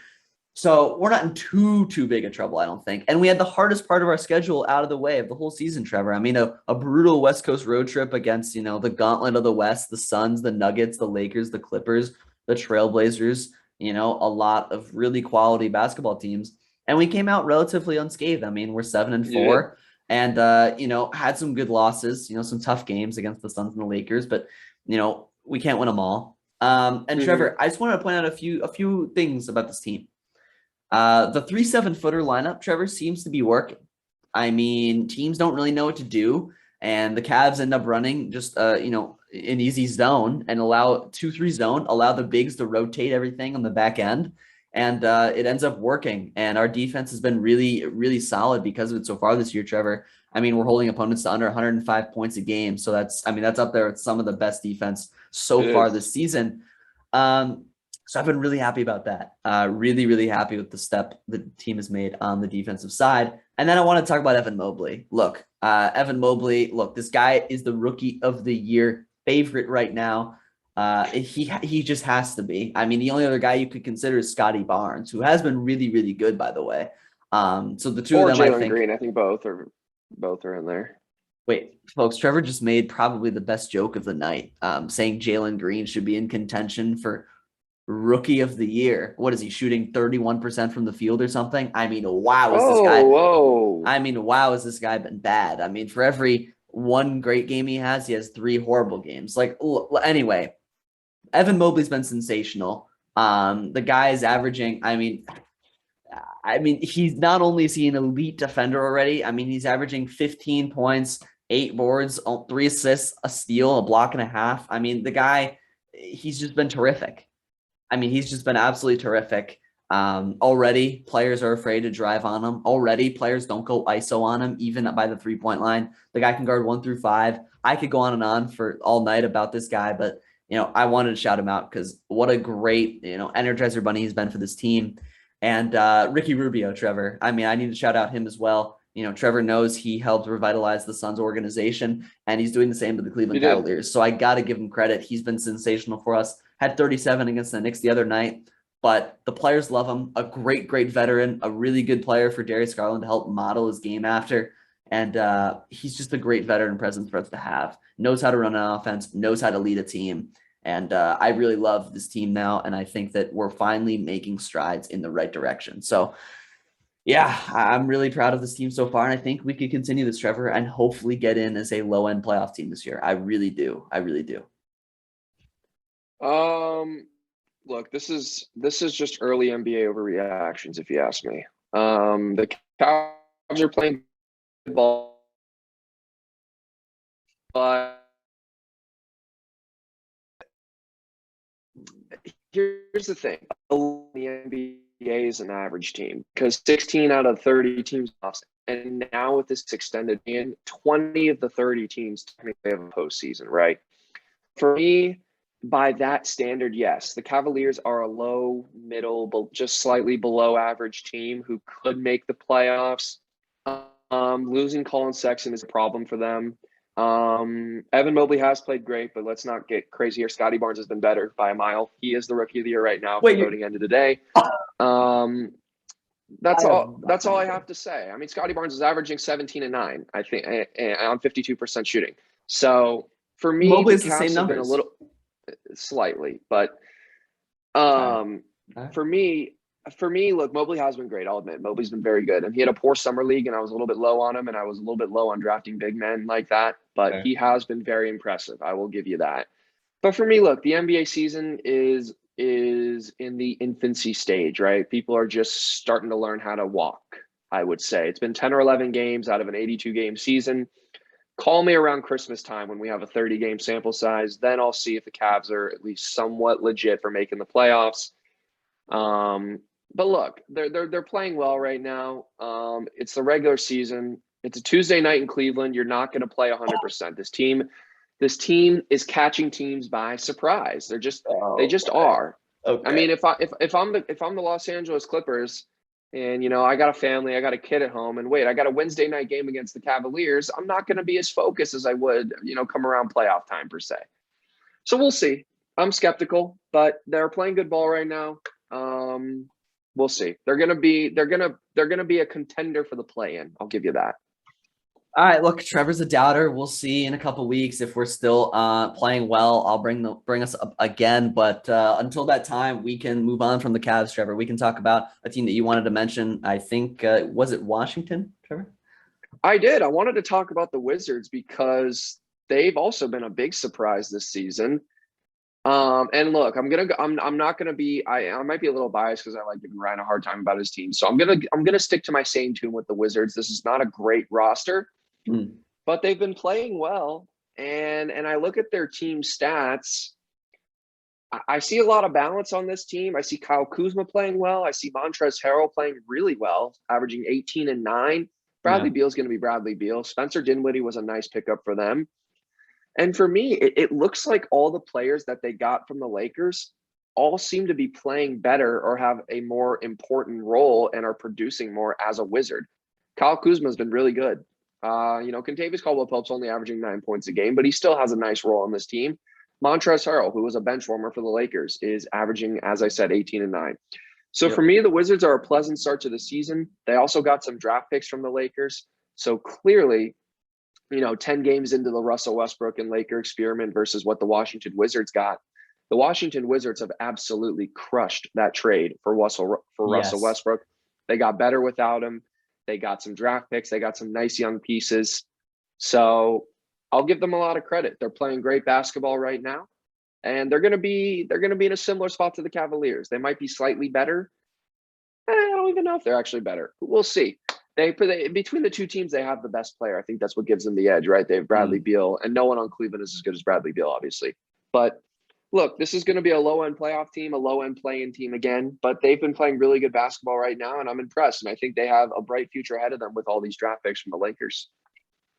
So we're not in too big of trouble, I don't think. And we had the hardest part of our schedule out of the way of the whole season, Trevor. I mean, a brutal West Coast road trip against, the gauntlet of the West, the Suns, the Nuggets, the Lakers, the Clippers, the Trailblazers, a lot of really quality basketball teams. And we came out relatively unscathed. I mean, we're 7-4 and, had some good losses, some tough games against the Suns and the Lakers, but, we can't win them all. And Trevor, I just wanted to point out a few things about this team. The 3 7-footer lineup, Trevor, seems to be working. I mean, teams don't really know what to do, and the Cavs end up running just an easy zone and allow 2-3 zone, allow the bigs to rotate everything on the back end, and it ends up working. And our defense has been really, really solid because of it so far this year, Trevor. I mean, we're holding opponents to under 105 points a game, so that's up there with some of the best defense so far this season. So I've been really happy about that. Really, really happy with the step the team has made on the defensive side. And then I want to talk about Evan Mobley. Look, Evan Mobley, this guy is the rookie of the year favorite right now. He just has to be. I mean, the only other guy you could consider is Scotty Barnes, who has been really, really good, by the way. So the two of them, Jalen Green, I think both are in there. Wait, folks, Trevor just made probably the best joke of the night, saying Jalen Green should be in contention for rookie of the year. What is he shooting 31% from the field or something? I mean, wow, is this guy? Whoa. I mean, wow, has this guy been bad? I mean, for every one great game he has 3 horrible games. Anyway, Evan Mobley's been sensational. The guy is averaging, I mean, he's not only is he an elite defender already, I mean, he's averaging 15 points, 8 boards, 3 assists, a steal, a block and a half. I mean, the guy, he's just been terrific. I mean, he's just been absolutely terrific. Already, players are afraid to drive on him. Already, players don't go ISO on him, even by the 3-point line. The guy can guard 1 through 5. I could go on and on for all night about this guy, but, I wanted to shout him out because what a great, Energizer Bunny he's been for this team. And Ricky Rubio, Trevor. I mean, I need to shout out him as well. Trevor knows he helped revitalize the Suns organization, and he's doing the same to the Cleveland Cavaliers. So I got to give him credit. He's been sensational for us. Had 37 against the Knicks the other night, but the players love him. A great, great veteran, a really good player for Darius Garland to help model his game after. And he's just a great veteran presence for us to have. Knows how to run an offense, knows how to lead a team. And I really love this team now, and I think that we're finally making strides in the right direction. So, yeah, I'm really proud of this team so far, and I think we could continue this, Trevor, and hopefully get in as a low-end playoff team this year. I really do. I really do. Look, this is just early NBA overreactions, if you ask me. The Cavs are playing ball, but here's the thing: the NBA is an average team because 16 out of 30 teams lost, and now with this extended in, 20 of the 30 teams technically have a postseason, right? For me, by that standard, yes, the Cavaliers are a low, middle, but just slightly below average team who could make the playoffs. Losing Colin Sexton is a problem for them. Evan Mobley has played great, but let's not get crazy here. Scotty Barnes has been better by a mile. He is the rookie of the year right now. Voting ended today. That's all I have to say. I mean, Scotty Barnes is averaging 17 and 9, I think, on 52% shooting. So for me, Mobley's the same numbers. Been a little slightly, but for me, look, Mobley has been great. I'll admit, Mobley's been very good, and he had a poor summer league, and I was a little bit low on him, and I was a little bit low on drafting big men like that. But he has been very impressive. I will give you that. But for me, look, the NBA season is in the infancy stage, right? People are just starting to learn how to walk. I would say it's been 10 or 11 games out of an 82-game season. Call me around Christmas time when we have a 30-game sample size. Then I'll see if the Cavs are at least somewhat legit for making the playoffs. But look, they're playing well right now. It's the regular season. It's a Tuesday night in Cleveland. You're not going to play 100%. This team is catching teams by surprise. They just are. Okay. I mean, if I'm the Los Angeles Clippers, and, you know, I got a family, I got a kid at home, and wait, I got a Wednesday night game against the Cavaliers, I'm not going to be as focused as I would, you know, come around playoff time per se. So we'll see. I'm skeptical, but they're playing good ball right now. We'll see. They're gonna be a contender for the play-in. I'll give you that. All right, look, Trevor's a doubter. We'll see in a couple weeks if we're still playing well. I'll bring us up again, but until that time, we can move on from the Cavs, Trevor. We can talk about a team that you wanted to mention. I think was it Washington, Trevor? I did. I wanted to talk about the Wizards because they've also been a big surprise this season. And look, I'm not gonna be. I might be a little biased because I like giving Ryan a hard time about his team. So I'm gonna stick to my same tune with the Wizards. This is not a great roster. But they've been playing well, and I look at their team stats. I see a lot of balance on this team. I see Kyle Kuzma playing well. I see Montrezl Harrell playing really well, averaging 18 and 9. Bradley Beal's going to be Bradley Beal. Spencer Dinwiddie was a nice pickup for them. And for me, it looks like all the players that they got from the Lakers all seem to be playing better or have a more important role and are producing more as a Wizard. Kyle Kuzma has been really good. You know, Kentavious Caldwell-Pope's only averaging 9 points a game, but he still has a nice role on this team. Montrezl Harrell, who was a bench warmer for the Lakers, is averaging, as I said, 18 and 9. So for me, the Wizards are a pleasant start to the season. They also got some draft picks from the Lakers. So clearly, you know, 10 games into the Russell Westbrook and Laker experiment versus what the Washington Wizards got. The Washington Wizards have absolutely crushed that trade for Russell Westbrook. They got better without him. They got some draft picks. They got some nice young pieces. So I'll give them a lot of credit. They're playing great basketball right now. And they're gonna be in a similar spot to the Cavaliers. They might be slightly better. I don't even know if they're actually better. We'll see. Between the two teams, they have the best player. I think that's what gives them the edge, right? They have Bradley Beal, and no one on Cleveland is as good as Bradley Beal, obviously. But look, this is going to be a low-end playoff team, a low-end play-in team again, but they've been playing really good basketball right now, and I'm impressed. And I think they have a bright future ahead of them with all these draft picks from the Lakers.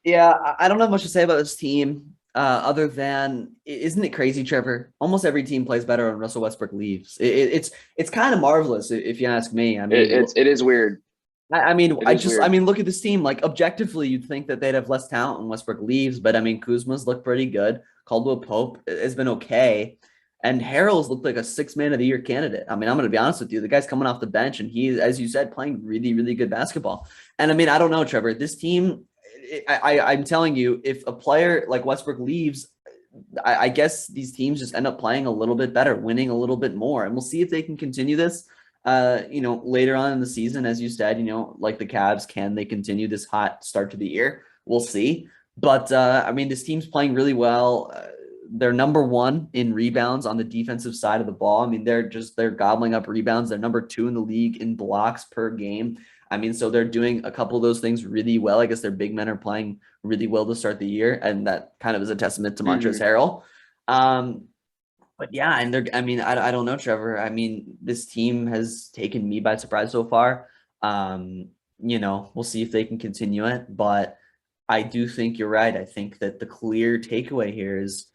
Yeah, I don't have much to say about this team other than, isn't it crazy, Trevor? Almost every team plays better when Russell Westbrook leaves. It's kind of marvelous if you ask me. I mean, it is weird. I mean, look at this team. Like, objectively, you'd think that they'd have less talent when Westbrook leaves, but I mean, Kuzma's looked pretty good. Caldwell Pope has been okay, and Harrell's looked like a 6th Man of the Year candidate. I mean, I'm going to be honest with you. The guy's coming off the bench, and he, as you said, playing really, really good basketball. And I mean, I don't know, Trevor. This team, I'm telling you, if a player like Westbrook leaves, I guess these teams just end up playing a little bit better, winning a little bit more, and we'll see if they can continue this. You know, later on in the season, as you said, you know, like the Cavs, can they continue this hot start to the year? We'll see. But I mean, this team's playing really well. They're number 1 in rebounds on the defensive side of the ball. I mean, they're gobbling up rebounds. They're number 2 in the league in blocks per game. I mean, so they're doing a couple of those things really well. I guess their big men are playing really well to start the year, and that kind of is a testament to Montrezl Harrell. But yeah, and I don't know, Trevor. I mean, this team has taken me by surprise so far. You know, we'll see if they can continue it, but I do think you're right. I think that the clear takeaway here is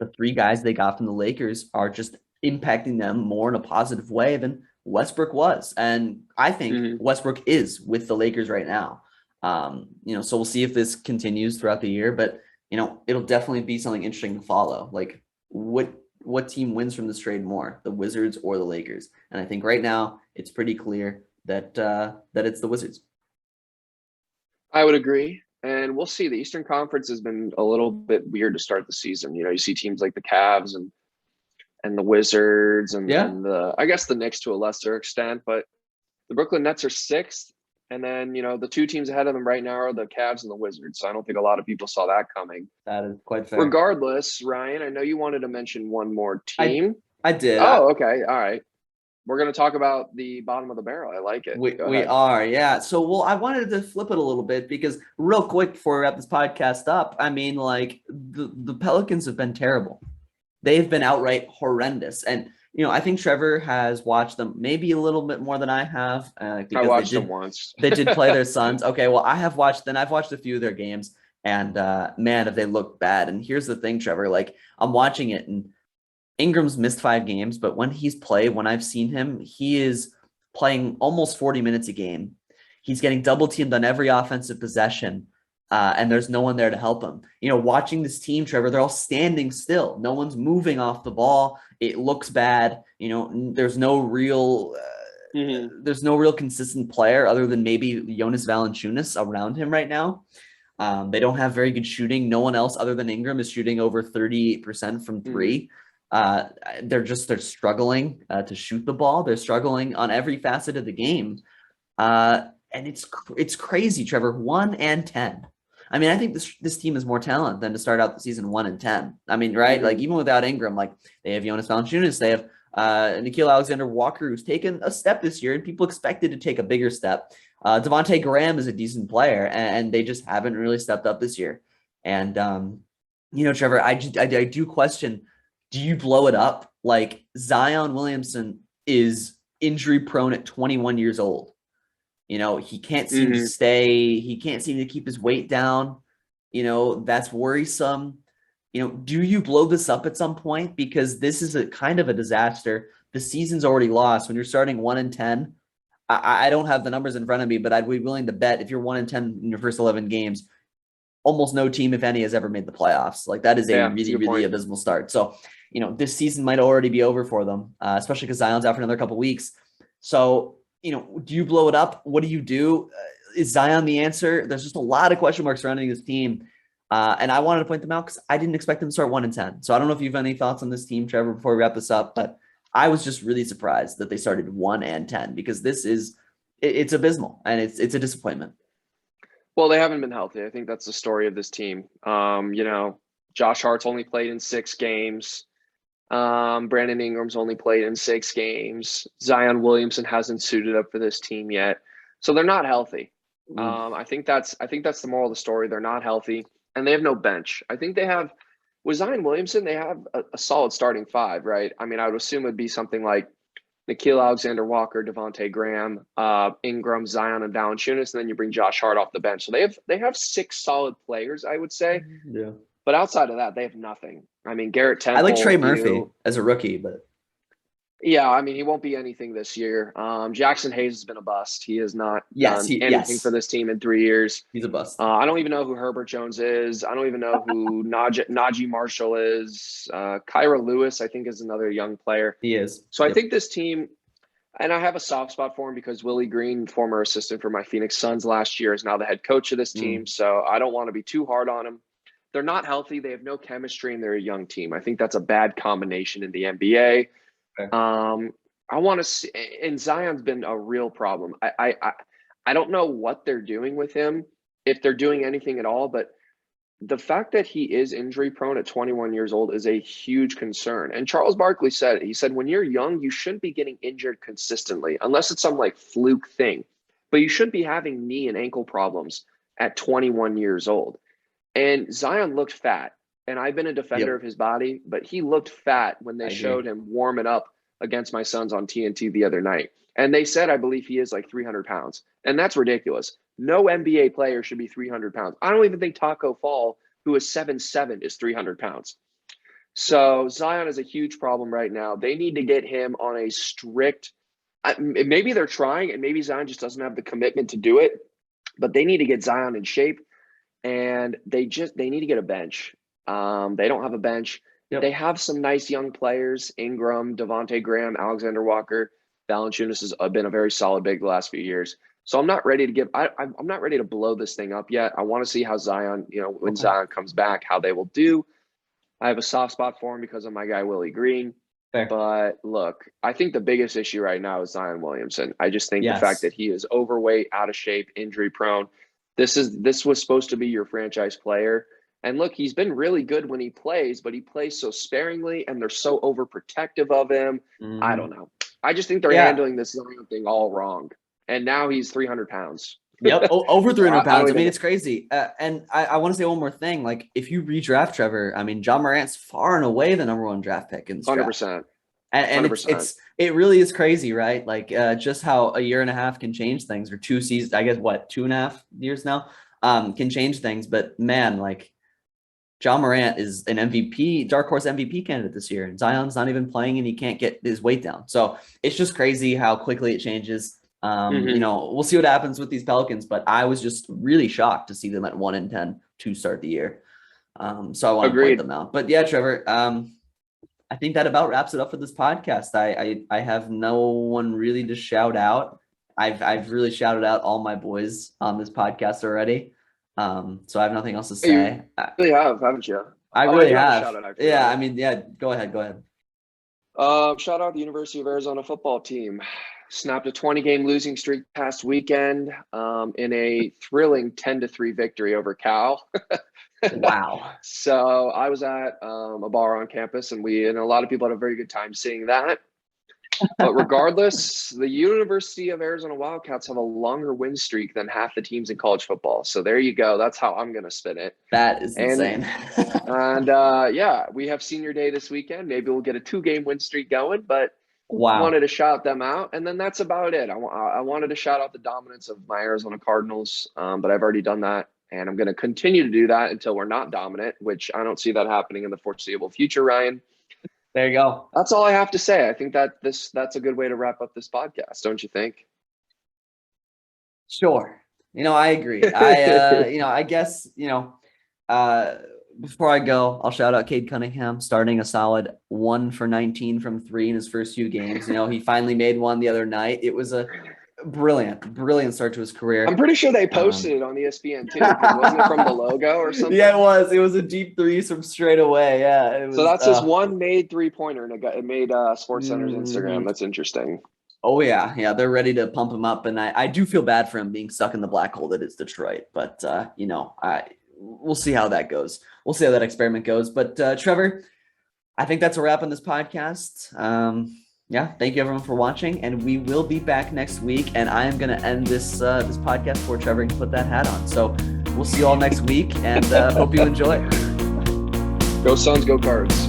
the 3 guys they got from the Lakers are just impacting them more in a positive way than Westbrook was. And I think Westbrook is with the Lakers right now. You know, so we'll see if this continues throughout the year, but you know, it'll definitely be something interesting to follow. Like, what team wins from this trade more, the Wizards or the Lakers? And I think right now it's pretty clear that it's the Wizards. I would agree. And we'll see. The Eastern Conference has been a little bit weird to start the season. You know, you see teams like the Cavs and the Wizards and I guess the Knicks to a lesser extent, but the Brooklyn Nets are 6th. And then, you know, the 2 teams ahead of them right now are the Cavs and the Wizards. So I don't think a lot of people saw that coming. That is quite fair. Regardless, Ryan, I know you wanted to mention one more team. I did. Oh, okay. All right. We're going to talk about the bottom of the barrel. I like it. We are, yeah. So, well, I wanted to flip it a little bit because real quick before we wrap this podcast up, I mean, like the Pelicans have been terrible. They've been outright horrendous. And, you know, I think Trevor has watched them maybe a little bit more than I have. I watched them once. They did play their Suns. Okay, well, I've watched a few of their games, and man, have they looked bad. And here's the thing, Trevor, like I'm watching it, and Ingram's missed 5 games, but when I've seen him, he is playing almost 40 minutes a game. He's getting double teamed on every offensive possession. And there's no one there to help him. Watching this team, Trevor, they're all standing still. No one's moving off the ball. It looks bad. There's no real there's no real consistent player other than maybe Jonas Valanciunas around him right now. They don't have very good shooting. No one else other than Ingram is shooting over 38% from three. They're struggling to shoot the ball. They're struggling on every facet of the game. And it's crazy, Trevor. 1-10. I mean, I think this team is more talent than to start out the season 1-10. I mean, right? Like even without Ingram, like they have Jonas Valanciunas, they have Nickeil Alexander-Walker, who's taken a step this year, and people expected to take a bigger step. Devontae Graham is a decent player, and they just haven't really stepped up this year. And Trevor, I do question: do you blow it up? Like Zion Williamson is injury prone at 21 years old. He can't seem to stay. He can't seem to keep his weight down. That's worrisome. Do you blow this up at some point? Because this is a kind of a disaster. The season's already lost. When you're starting 1-10, I don't have the numbers in front of me, but I'd be willing to bet if you're 1-10 in your first 11 games, almost no team, if any, has ever made the playoffs. Like that is a really, really abysmal start. So, this season might already be over for them, especially because Zion's out for another couple of weeks. So, do you blow it up? What do you do? Is Zion the answer? There's just a lot of question marks surrounding this team. And I wanted to point them out because I didn't expect them to start 1-10. So I don't know if you have any thoughts on this team, Trevor, before we wrap this up, but I was just really surprised that they started 1-10 because it's abysmal and it's a disappointment. Well, they haven't been healthy. I think that's the story of this team. Josh Hart's only played in 6 games. Brandon Ingram's only played in 6 games. Zion Williamson hasn't suited up for this team yet. So they're not healthy. I think that's the moral of the story. They're not healthy and they have no bench. I think they have with Zion Williamson, they have a solid starting 5, right? I mean, I would assume it'd be something like Nickeil Alexander-Walker, Devontae Graham, Ingram, Zion, and Valanciunas, and then you bring Josh Hart off the bench. So they have 6 solid players, I would say. Yeah. But outside of that, they have nothing. I mean, Garrett Temple. I like Trey Murphy as a rookie, but yeah, I mean, he won't be anything this year. Jackson Hayes has been a bust. He has not done anything for this team in 3 years. He's a bust. I don't even know who Herbert Jones is. I don't even know who Najee Marshall is. Kyra Lewis, I think, is another young player. He is. So I think this team, and I have a soft spot for him because Willie Green, former assistant for my Phoenix Suns last year, is now the head coach of this team. So I don't want to be too hard on him. They're not healthy. They have no chemistry, and they're a young team. I think that's a bad combination in the NBA. I want to see, and Zion's been a real problem. I don't know what they're doing with him, if they're doing anything at all, but the fact that he is injury prone at 21 years old is a huge concern. And Charles Barkley said it. He said, when you're young, you shouldn't be getting injured consistently, unless it's some like fluke thing, but you shouldn't be having knee and ankle problems at 21 years old. And Zion looked fat. And I've been a defender of his body, but he looked fat when they showed him warming up against my Suns on TNT the other night. And they said, I believe he is like 300 pounds. And that's ridiculous. No NBA player should be 300 pounds. I don't even think Taco Fall, who is 7'7", is 300 pounds. So Zion is a huge problem right now. They need to get him on a strict, maybe they're trying and maybe Zion just doesn't have the commitment to do it, but they need to get Zion in shape and they need to get a bench. They don't have a bench. Yep. They have some nice young players: Ingram, Devontae Graham, Alexander Walker. Valanciunas has been a very solid big the last few years. So I'm not ready to I'm not ready to blow this thing up yet. I want to see how Zion, when Zion comes back, how they will do. I have a soft spot for him because of my guy Willie Green. Fair. But look, I think the biggest issue right now is Zion Williamson. I just think the fact that he is overweight, out of shape, injury prone. This was supposed to be your franchise player. And look, he's been really good when he plays, but he plays so sparingly and they're so overprotective of him. I don't know. I just think they're handling this Zion thing all wrong. And now he's 300 pounds. Yep, over 300 pounds. I mean, it's crazy. And I want to say one more thing. Like, if you redraft Trevor, I mean, John Morant's far and away the number 1 draft pick in this 100%. Draft. And 100%. It really is crazy, right? Like, just how a year and a half can change things, or 2 seasons, I guess, 2.5 years now, can change things. But man, like, John Morant is an MVP, dark horse MVP candidate this year. Zion's not even playing and he can't get his weight down. So it's just crazy how quickly it changes. We'll see what happens with these Pelicans, but I was just really shocked to see them at 1-10 to start the year. So I want to point them out. But yeah, Trevor, I think that about wraps it up for this podcast. I have no one really to shout out. I've really shouted out all my boys on this podcast already. So I have nothing else to say. You really have, haven't you? I really have. Yeah, I mean, yeah, go ahead. Shout out the University of Arizona football team. Snapped a 20-game losing streak past weekend in a thrilling 10-3 victory over Cal. Wow. So I was at a bar on campus, and a lot of people had a very good time seeing that. But regardless, the University of Arizona Wildcats have a longer win streak than half the teams in college football. So there you go. That's how I'm going to spin it. That is insane. Yeah, we have senior day this weekend. Maybe we'll get a 2-game win streak going, but I wanted to shout them out. And then that's about it. I wanted to shout out the dominance of my Arizona Cardinals, but I've already done that. And I'm going to continue to do that until we're not dominant, which I don't see that happening in the foreseeable future, Ryan. There you go. That's all I have to say. I think that's a good way to wrap up this podcast, don't you think? Sure. I agree. I guess, before I go, I'll shout out Cade Cunningham starting a solid 1 for 19 from 3 in his first few games. He finally made one the other night. It was a brilliant start to his career. I'm pretty sure they posted it on ESPN too. Wasn't it from the logo or something? Yeah, it was. It was a deep 3 from straight away. Yeah. So that's his one made 3-pointer, and it made SportsCenter's Instagram. That's interesting. Oh yeah, they're ready to pump him up, and I do feel bad for him being stuck in the black hole that is Detroit. But we'll see how that goes. We'll see how that experiment goes. But Trevor, I think that's a wrap on this podcast. Thank you everyone for watching, and we will be back next week. And I am going to end this podcast before Trevor can put that hat on. So we'll see you all next week, and hope you enjoy. Go Suns, go Cards.